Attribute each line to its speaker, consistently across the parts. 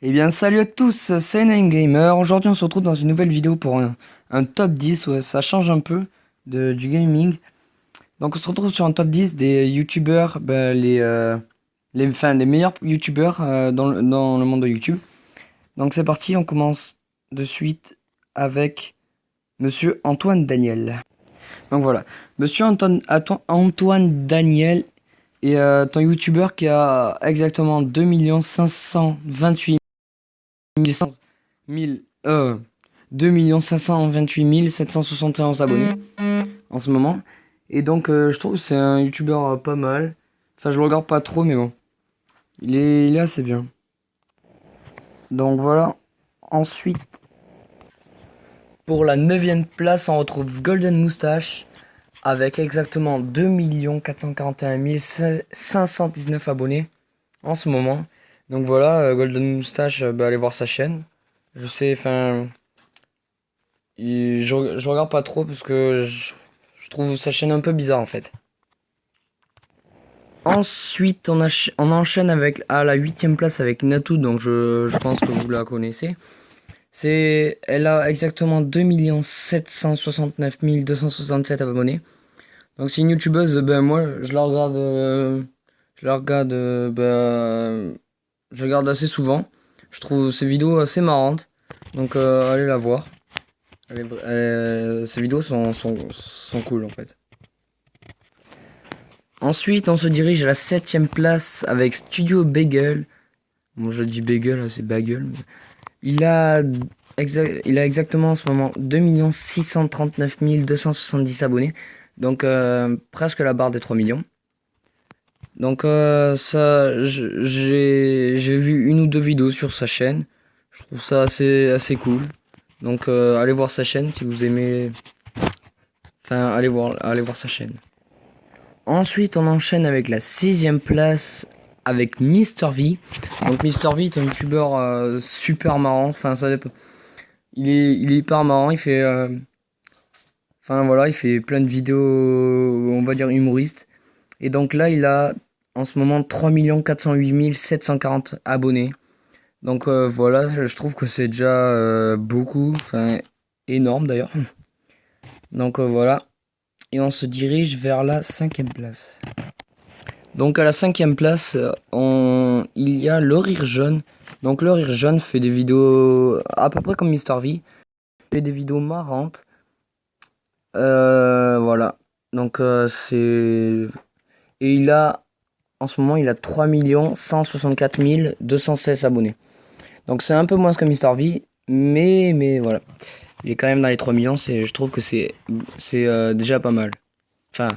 Speaker 1: Eh bien, salut à tous, c'est Name Gamer. Aujourd'hui, on se retrouve dans une nouvelle vidéo pour un top 10. Ouais, ça change un peu du gaming. Donc, on se retrouve sur un top 10 des youtubeurs, les meilleurs youtubeurs dans le monde de YouTube. Donc, c'est parti, on commence de suite avec Monsieur Antoine Daniel. Donc, voilà. Monsieur Antoine Daniel est un youtubeur qui a exactement 2 528 abonnés en ce moment. Et donc, je trouve que c'est un youtubeur pas mal. Enfin, je le regarde pas trop, mais bon. Il est assez bien. Donc voilà. Ensuite, pour la 9e place, on retrouve Golden Moustache avec exactement 2 441 abonnés en ce moment. Donc voilà, Golden Moustache, allez voir sa chaîne. Je sais, enfin, je regarde pas trop parce que je trouve sa chaîne un peu bizarre en fait. Ensuite, on enchaîne avec à la 8e place avec Natou, donc je pense que vous la connaissez. Elle a exactement 2 769 abonnés. Donc c'est une youtubeuse, ben moi je la regarde assez souvent. Je trouve ses vidéos assez marrantes, donc allez la voir. Ces vidéos sont cool en fait. Ensuite, on se dirige à la 7e place avec Studio Bagel. Bon, je dis Bagel, c'est Bagel. Il a exactement en ce moment 2 639 270 abonnés. Donc, presque la barre des 3 millions. Donc, j'ai vu une ou deux vidéos sur sa chaîne. Je trouve ça assez cool. Donc, allez voir sa chaîne si vous aimez. Enfin, allez voir sa chaîne. Ensuite, on enchaîne avec la 6e place avec MrV. Donc, MrV est un youtubeur super marrant. Enfin, ça dépend. Il est hyper marrant. Enfin, voilà, il fait plein de vidéos, on va dire humoristes. Et donc là, il a en ce moment 3 408 740 abonnés. Donc voilà, je trouve que c'est déjà beaucoup. Enfin, énorme d'ailleurs. Donc voilà. Et on se dirige vers la 5e place. Donc à la 5e place, il y a Le Rire Jaune. Donc Le Rire Jaune fait des vidéos à peu près comme MrV. Il fait des vidéos marrantes. Voilà. Donc c'est... Et en ce moment, il a 3 164 216 abonnés. Donc c'est un peu moins que MrV. Mais voilà. Il est quand même dans les 3 millions. Je trouve que c'est déjà pas mal. Enfin,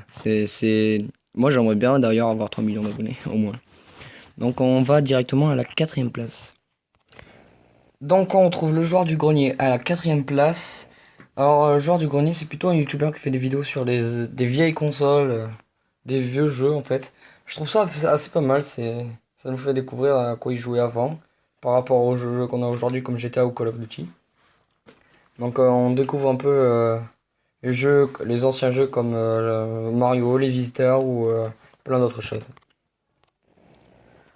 Speaker 1: moi, j'aimerais bien d'ailleurs avoir 3 millions d'abonnés, au moins. Donc, on va directement à la 4e place. Donc, on trouve le joueur du grenier à la 4e place. Alors, le joueur du grenier, c'est plutôt un youtubeur qui fait des vidéos sur des vieilles consoles, des vieux jeux, en fait. Je trouve ça assez pas mal. Ça nous fait découvrir à quoi il jouait avant, par rapport aux jeux qu'on a aujourd'hui, comme GTA ou Call of Duty. Donc, on découvre un peu les anciens jeux comme Mario, les visiteurs ou plein d'autres choses.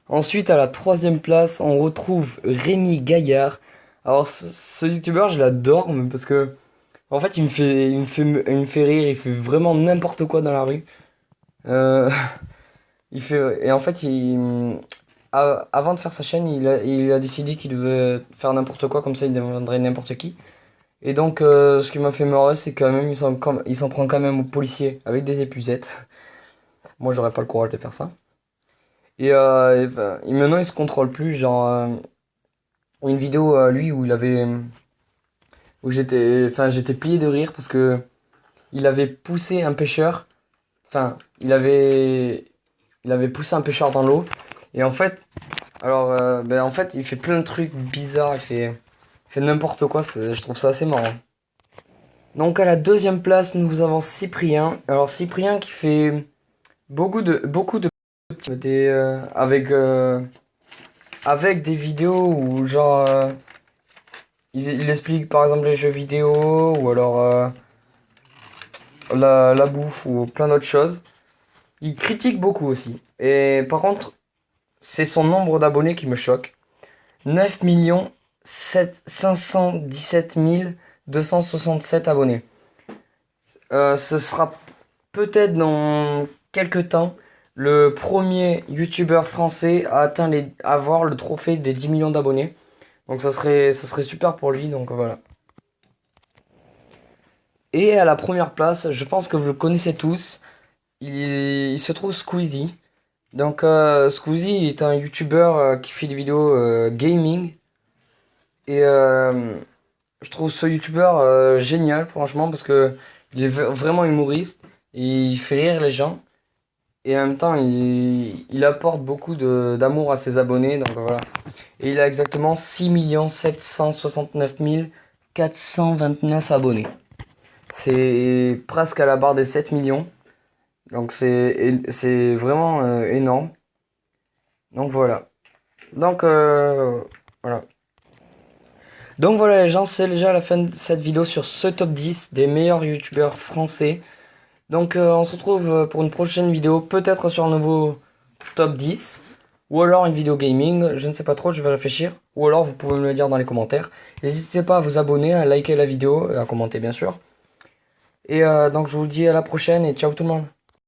Speaker 1: Ensuite, à la 3e place, on retrouve Rémi Gaillard. Alors, ce youtubeur, je l'adore, mais parce que, en fait, il me fait rire, il fait vraiment n'importe quoi dans la rue. Euh, et en fait, avant de faire sa chaîne, il a décidé qu'il devait faire n'importe quoi, comme ça il deviendrait n'importe qui. Et donc, ce qui m'a fait marrer, c'est quand même, il s'en prend quand même aux policiers avec des épuisettes. Moi, j'aurais pas le courage de faire ça. Et maintenant, il se contrôle plus. Genre, une vidéo, lui, où j'étais plié de rire parce que il avait poussé un pêcheur. Enfin, il avait poussé un pêcheur dans l'eau. Et en fait, en fait, il fait plein de trucs bizarres. Il fait n'importe quoi. Je trouve ça assez marrant. Donc, à la 2e place, nous avons Cyprien. Alors, Cyprien qui fait beaucoup de des, avec des vidéos où genre il explique par exemple les jeux vidéo ou alors la bouffe ou plein d'autres choses. Il critique beaucoup aussi. Et par contre, c'est son nombre d'abonnés qui me choque. 9 517 267 abonnés. Ce sera peut-être dans quelques temps le premier youtubeur français à avoir le trophée des 10 millions d'abonnés. Donc ça serait super pour lui, donc voilà. Et à la première place, je pense que vous le connaissez tous, il se trouve Squeezie. Donc Squeezie est un youtubeur qui fait des vidéos gaming. Et je trouve ce youtubeur génial, franchement, parce que il est vraiment humoriste. Et il fait rire les gens. Et en même temps, il apporte beaucoup d'amour à ses abonnés. Donc voilà. Et il a exactement 6 769 429 abonnés. C'est presque à la barre des 7 millions. Donc c'est vraiment énorme. Donc voilà. Donc voilà. Donc voilà les gens, c'est déjà la fin de cette vidéo sur ce top 10 des meilleurs youtubeurs français. Donc on se retrouve pour une prochaine vidéo, peut-être sur un nouveau top 10. Ou alors une vidéo gaming, je ne sais pas trop, je vais réfléchir. Ou alors vous pouvez me le dire dans les commentaires. N'hésitez pas à vous abonner, à liker la vidéo et à commenter bien sûr. Et donc je vous dis à la prochaine et ciao tout le monde.